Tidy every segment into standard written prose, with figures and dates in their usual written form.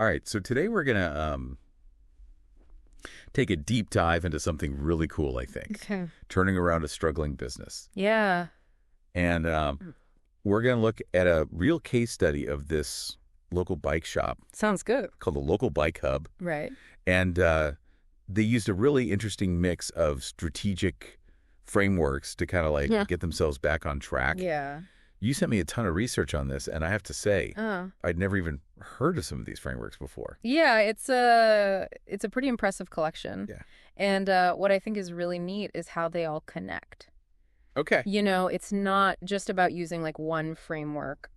All right, so today we're going to take a deep dive into something really cool, I think. Okay. Turning around a struggling business. Yeah. And we're going to look at a real case study of this local bike shop Sounds good. called the Local Bike Hub. Right. And they used a really interesting mix of strategic frameworks to kind of like get themselves back on track. Yeah. You sent me a ton of research on this, and I have to say, I'd never even heard of some of these frameworks before. Yeah, it's a pretty impressive collection. Yeah. And what I think is really neat is how they all connect. Okay. You know, it's not just about using like one framework,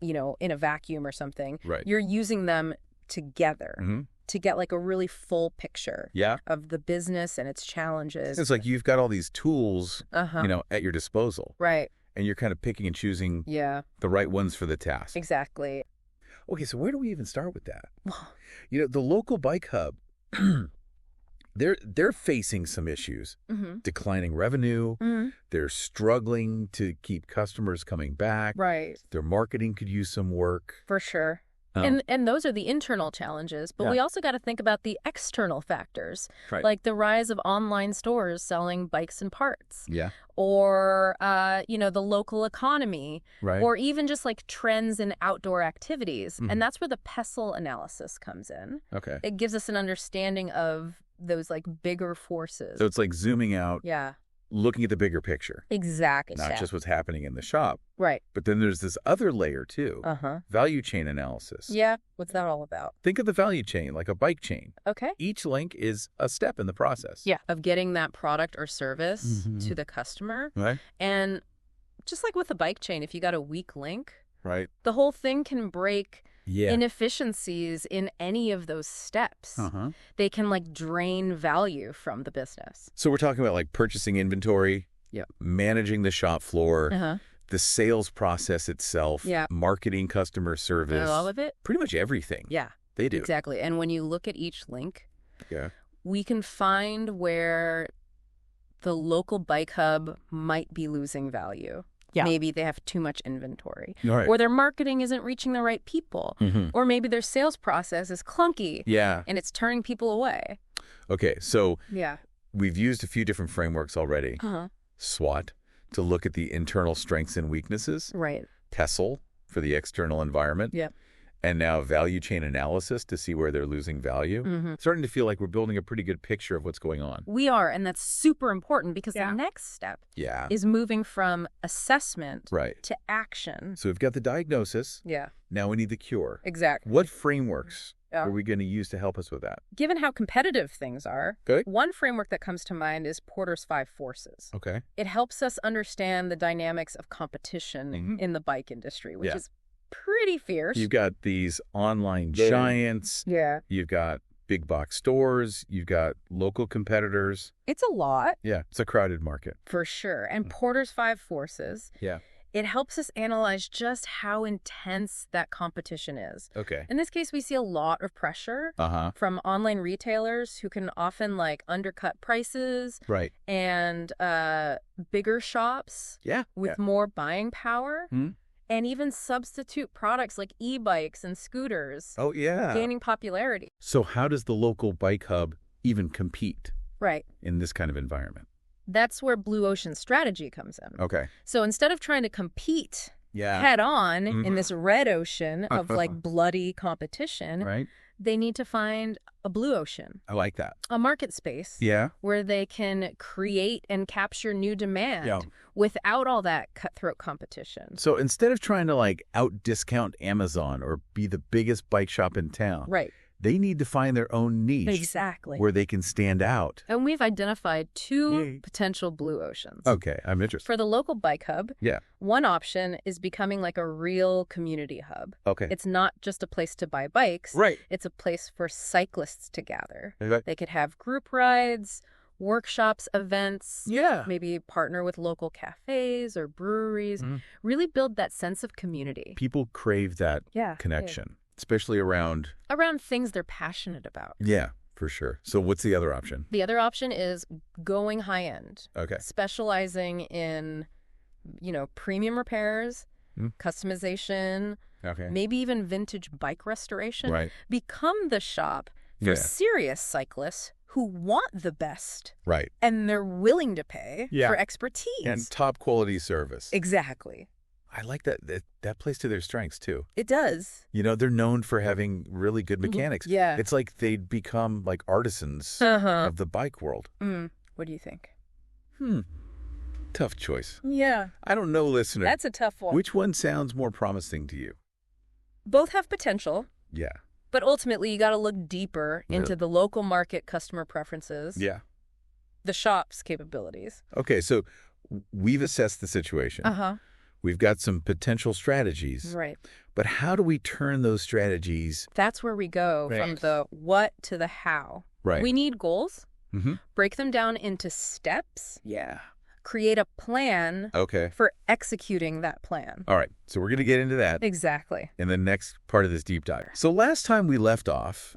you know, in a vacuum or something. Right. You're using them together to get like a really full picture of the business and its challenges. It's like you've got all these tools, you know, at your disposal. Right. And you're kind of picking and choosing the right ones for the task. Exactly. Okay, so where do we even start with that? You know, the Local Bike Hub, they're facing some issues. Declining revenue. They're struggling to keep customers coming back. Right. Their marketing could use some work. For sure. And those are the internal challenges, but we also got to think about the external factors, like the rise of online stores selling bikes and parts, or you know, the local economy, or even just like trends in outdoor activities. And that's where the PESTLE analysis comes in. Okay. It gives us an understanding of those like bigger forces. So it's like zooming out, looking at the bigger picture. Exactly. Not just what's happening in the shop. Right. But then there's this other layer too. Value chain analysis. Yeah. What's that all about? Think of the value chain like a bike chain. Okay. Each link is a step in the process. Yeah. Of getting that product or service to the customer. Right. And just like with the bike chain, if you got a weak link, right, the whole thing can break inefficiencies in any of those steps. They can like drain value from the business. So we're talking about like purchasing inventory, managing the shop floor, the sales process itself, marketing, customer service. All of it? Pretty much everything. Yeah. They do. Exactly. And when you look at each link, we can find where the local bike hub might be losing value. Yeah. Maybe they have too much inventory. Or their marketing isn't reaching the right people. Or maybe their sales process is clunky. And it's turning people away. Okay, so we've used a few different frameworks already. SWOT to look at the internal strengths and weaknesses. Right. PESTLE for the external environment. And now value chain analysis to see where they're losing value. Starting to feel like we're building a pretty good picture of what's going on. We are, and that's super important because the next step is moving from assessment to action. So we've got the diagnosis. Now we need the cure. Exactly. What frameworks are we going to use to help us with that? Given how competitive things are, one framework that comes to mind is Porter's 5 Forces. Okay. It helps us understand the dynamics of competition in the bike industry, which is pretty fierce. You've got these online giants. You've got big box stores. You've got local competitors. It's a lot. Yeah, it's a crowded market. For sure. And Porter's 5 Forces. It helps us analyze just how intense that competition is. Okay. In this case, we see a lot of pressure from online retailers who can often like undercut prices. And bigger shops with more buying power. And even substitute products like e-bikes and scooters. Gaining popularity. So how does the Local Bike Hub even compete in this kind of environment? That's where Blue Ocean strategy comes in. Okay. So instead of trying to compete head on in this red ocean of like bloody competition, they need to find a blue ocean. I like that. A market space where they can create and capture new demand without all that cutthroat competition. So instead of trying to like out-discount Amazon or be the biggest bike shop in town, they need to find their own niche. Exactly. Where they can stand out. And we've identified 2 potential blue oceans. Okay, I'm interested. For the Local Bike Hub, one option is becoming like a real community hub. Okay. It's not just a place to buy bikes. It's a place for cyclists to gather. They could have group rides, workshops, events, maybe partner with local cafes or breweries, really build that sense of community. People crave that connection. Especially around things they're passionate about. Yeah, for sure. So what's the other option? The other option is going high end. Okay. Specializing in, you know, premium repairs, customization, maybe even vintage bike restoration, become the shop for serious cyclists who want the best. And they're willing to pay for expertise. And top quality service. Exactly. I like that. That plays to their strengths, too. It does. They're known for having really good mechanics. Yeah. It's like they'd become like artisans of the bike world. What do you think? Tough choice. Yeah. I don't know, listener. That's a tough one. Which one sounds more promising to you? Both have potential. Yeah. But ultimately, you got to look deeper into the local market customer preferences. Yeah. The shop's capabilities. Okay, so we've assessed the situation. We've got some potential strategies. Right. But how do we turn those strategies? That's where we go from the what to the how. Right. We need goals. Break them down into steps. Yeah. Create a plan for executing that plan. All right. So we're going to get into that. Exactly. In the next part of this deep dive. So last time we left off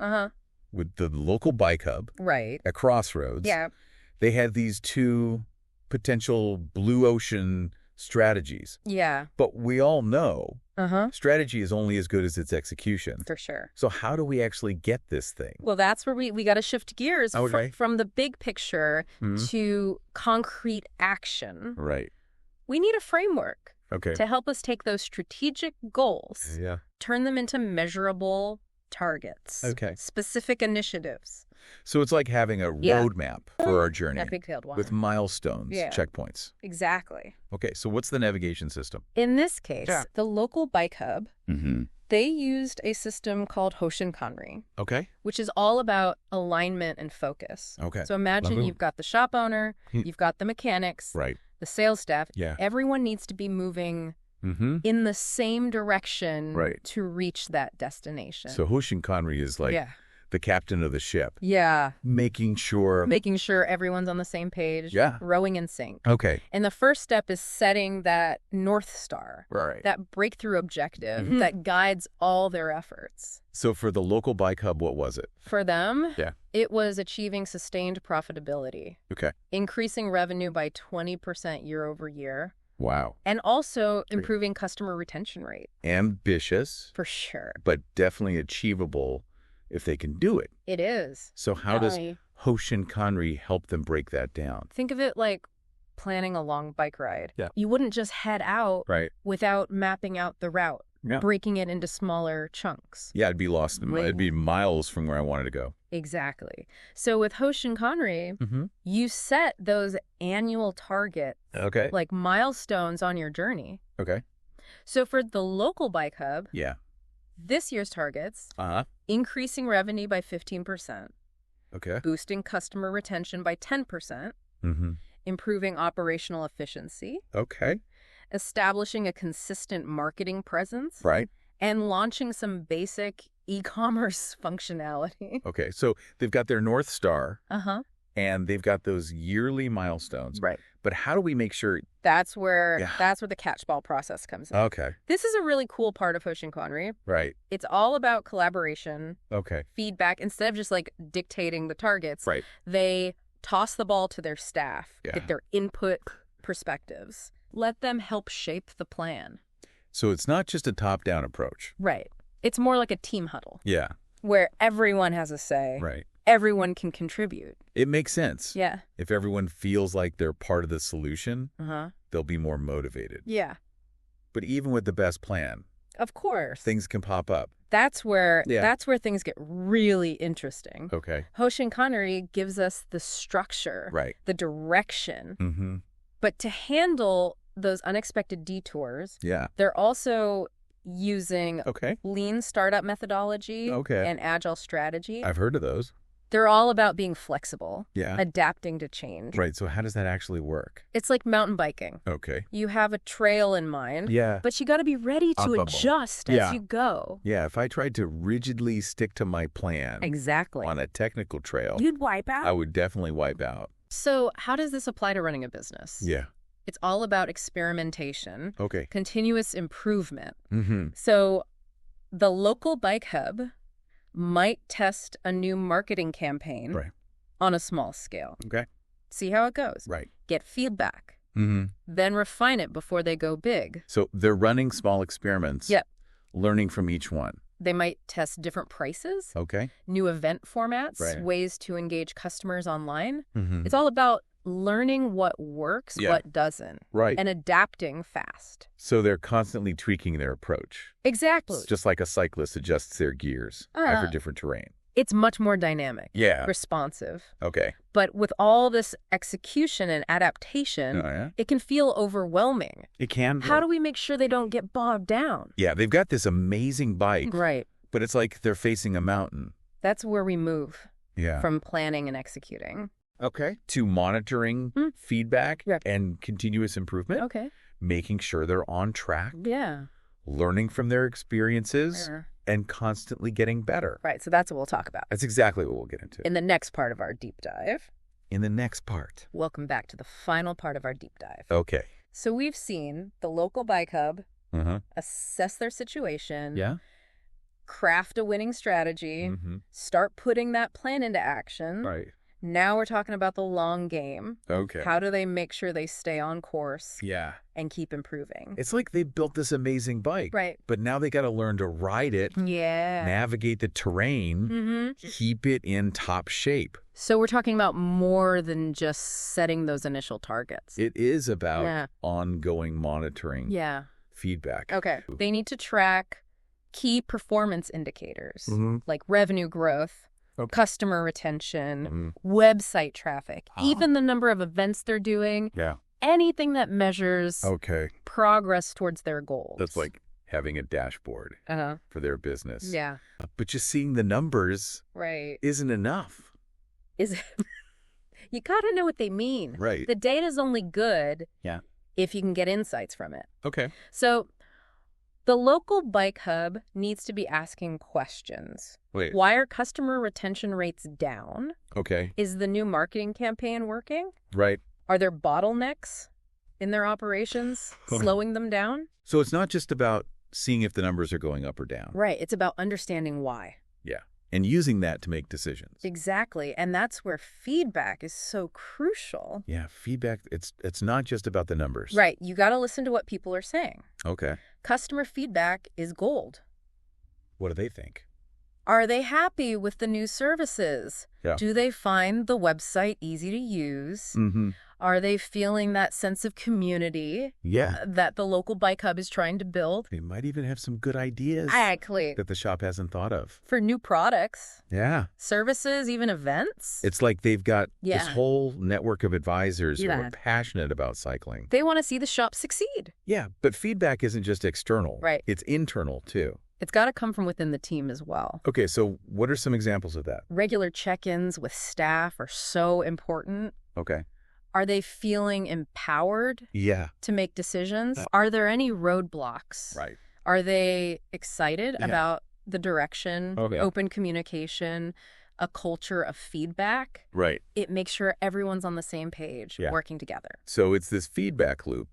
with the local bike hub at Crossroads. Yeah. They had these two potential blue ocean strategies. Yeah. But we all know strategy is only as good as its execution. For sure. So how do we actually get this thing? Well, that's where we got to shift gears from the big picture to concrete action. Right. We need a framework to help us take those strategic goals, turn them into measurable targets, specific initiatives. So it's like having a roadmap for our journey. That big-tailed one. With milestones, checkpoints. Exactly. Okay, so what's the navigation system? In this case, the local bike hub, they used a system called Hoshin Kanri, which is all about alignment and focus. So imagine you've got the shop owner, you've got the mechanics, the sales staff. Everyone needs to be moving in the same direction to reach that destination. So Hoshin Kanri is like the captain of the ship. Yeah. Making sure everyone's on the same page. Yeah. Rowing in sync. Okay. And the first step is setting that North Star. That breakthrough objective that guides all their efforts. So for the local bike hub, what was it? For them, it was achieving sustained profitability. Increasing revenue by 20% year over year. Wow. And also improving customer retention rate. Ambitious. For sure. But definitely achievable if they can do it. It is. So how does Hoshin Kanri help them break that down? Think of it like planning a long bike ride. You wouldn't just head out without mapping out the route, breaking it into smaller chunks. Yeah, I'd be lost. It'd be miles from where I wanted to go. Exactly. So with Hoshin Kanri, you set those annual targets, like milestones on your journey. So for the local bike hub, this year's targets, increasing revenue by 15%, boosting customer retention by 10%, improving operational efficiency, establishing a consistent marketing presence, and launching some basic e-commerce functionality. So they've got their North Star, and they've got those yearly milestones. But how do we make sure? That's where the catch-ball process comes in. This is a really cool part of Hoshin Kanri. It's all about collaboration, feedback. Instead of just like dictating the targets, they toss the ball to their staff, get their input, perspectives. Let them help shape the plan. So it's not just a top-down approach. It's more like a team huddle. Where everyone has a say. Everyone can contribute. It makes sense. Yeah. If everyone feels like they're part of the solution, they'll be more motivated. Yeah. But even with the best plan, of course, things can pop up. That's where things get really interesting. Hoshin Kanri gives us the structure, the direction. But to handle those unexpected detours, they're also using lean startup methodology and agile strategy. I've heard of those. They're all about being flexible, adapting to change. So how does that actually work? It's like mountain biking. You have a trail in mind, but you got to be ready to adjust as you go. If I tried to rigidly stick to my plan on a technical trail, you'd wipe out. I would definitely wipe out. So how does this apply to running a business? It's all about experimentation, continuous improvement. So the local bike hub might test a new marketing campaign on a small scale. See how it goes. Get feedback. Then refine it before they go big. So they're running small experiments Learning from each one. They might test different prices, Okay. new event formats, Right. ways to engage customers online. Mm-hmm. It's all about learning what works, what doesn't, right, and adapting fast. So they're constantly tweaking their approach. Exactly. It's just like a cyclist adjusts their gears after different terrain. It's much more dynamic, Yeah. responsive. Okay. But with all this execution and adaptation, it can feel overwhelming. It can. How do we make sure they don't get bogged down? Yeah, they've got this amazing bike. Right. But it's like they're facing a mountain. That's where we move Yeah. from planning and executing. Okay. To monitoring feedback and continuous improvement. Okay. Making sure they're on track. Yeah. Learning from their experiences and constantly getting better. Right. So that's what we'll talk about. That's exactly what we'll get into. In the next part of our deep dive. In the next part. Welcome back to the final part of our deep dive. Okay. So we've seen the local bike hub assess their situation. Yeah. Craft a winning strategy. Start putting that plan into action. Right. Now we're talking about the long game. Okay. How do they make sure they stay on course? Yeah. And keep improving? It's like they built this amazing bike. Right. But now they got to learn to ride it. Yeah. Navigate the terrain. Keep it in top shape. So we're talking about more than just setting those initial targets. It is about ongoing monitoring. Yeah. Feedback. Okay. They need to track key performance indicators like revenue growth, customer retention, website traffic, even the number of events they're doing. Yeah. Anything that measures progress towards their goals. That's like having a dashboard for their business. Yeah. But just seeing the numbers isn't enough. You got to know what they mean. Right. The data's only good if you can get insights from it. Okay. So the local bike hub needs to be asking questions. Wait. Why are customer retention rates down? Okay. Is the new marketing campaign working? Right. Are there bottlenecks in their operations slowing them down? So it's not just about seeing if the numbers are going up or down. Right. It's about understanding why. Yeah. And using that to make decisions. Exactly. And that's where feedback is so crucial. Yeah, feedback, it's not just about the numbers. Right. You got to listen to what people are saying. Okay. Customer feedback is gold. What do they think? Are they happy with the new services? Yeah. Do they find the website easy to use? Are they feeling that sense of community that the local bike hub is trying to build? They might even have some good ideas Exactly. that the shop hasn't thought of. For new products. Yeah. Services, even events. It's like they've got this whole network of advisors who are passionate about cycling. They want to see the shop succeed. Yeah, but feedback isn't just external. Right. It's internal, too. It's got to come from within the team as well. Okay, so what are some examples of that? Regular check-ins with staff are so important. Okay. Are they feeling empowered to make decisions? Are there any roadblocks? Right. Are they excited about the direction, open communication, a culture of feedback? Right. It makes sure everyone's on the same page, working together. So it's this feedback loop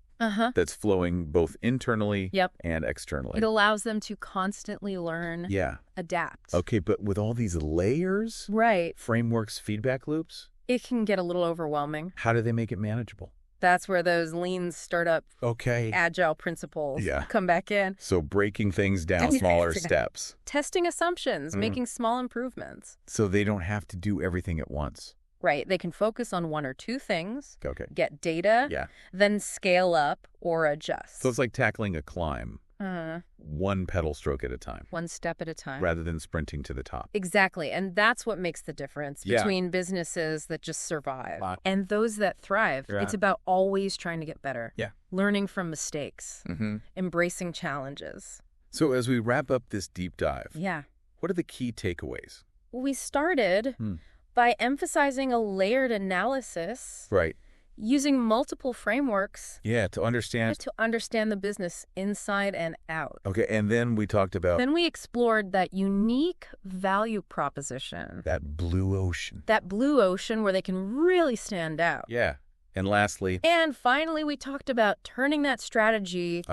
that's flowing both internally and externally. It allows them to constantly learn, adapt. Okay, but with all these layers, frameworks, feedback loops, it can get a little overwhelming. How do they make it manageable? That's where those lean startup agile principles come back in. So breaking things down, smaller steps. Testing assumptions, making small improvements. So they don't have to do everything at once. Right. They can focus on one or two things, get data, then scale up or adjust. So it's like tackling a climb. One pedal stroke at a time. One step at a time. Rather than sprinting to the top. Exactly. And that's what makes the difference between businesses that just survive and those that thrive. It's about always trying to get better. Learning from mistakes. Embracing challenges. So as we wrap up this deep dive, what are the key takeaways? Well, we started by emphasizing a layered analysis. Right. Using multiple frameworks. To understand. To understand the business inside and out. Okay, and then we talked about. Then we explored that unique value proposition. That blue ocean. That blue ocean where they can really stand out. Yeah. And lastly. And finally, we talked about turning that strategy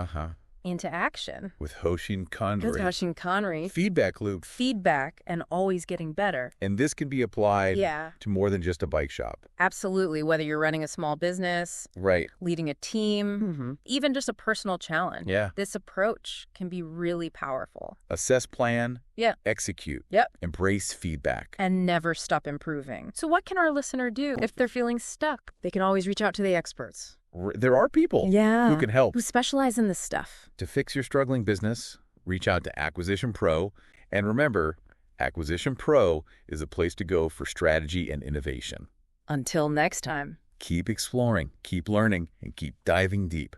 into action. With Hoshin Kanri. With Hoshin Kanri. Feedback loop. Feedback and always getting better. And this can be applied to more than just a bike shop. Absolutely. Whether you're running a small business, leading a team, even just a personal challenge. This approach can be really powerful. Assess, plan, execute, embrace feedback. And never stop improving. So what can our listener do if they're feeling stuck? They can always reach out to the experts. There are people who can help. Who specialize in this stuff. To fix your struggling business, reach out to Acquisition Pro. And remember, Acquisition Pro is a place to go for strategy and innovation. Until next time. Keep exploring, keep learning, and keep diving deep.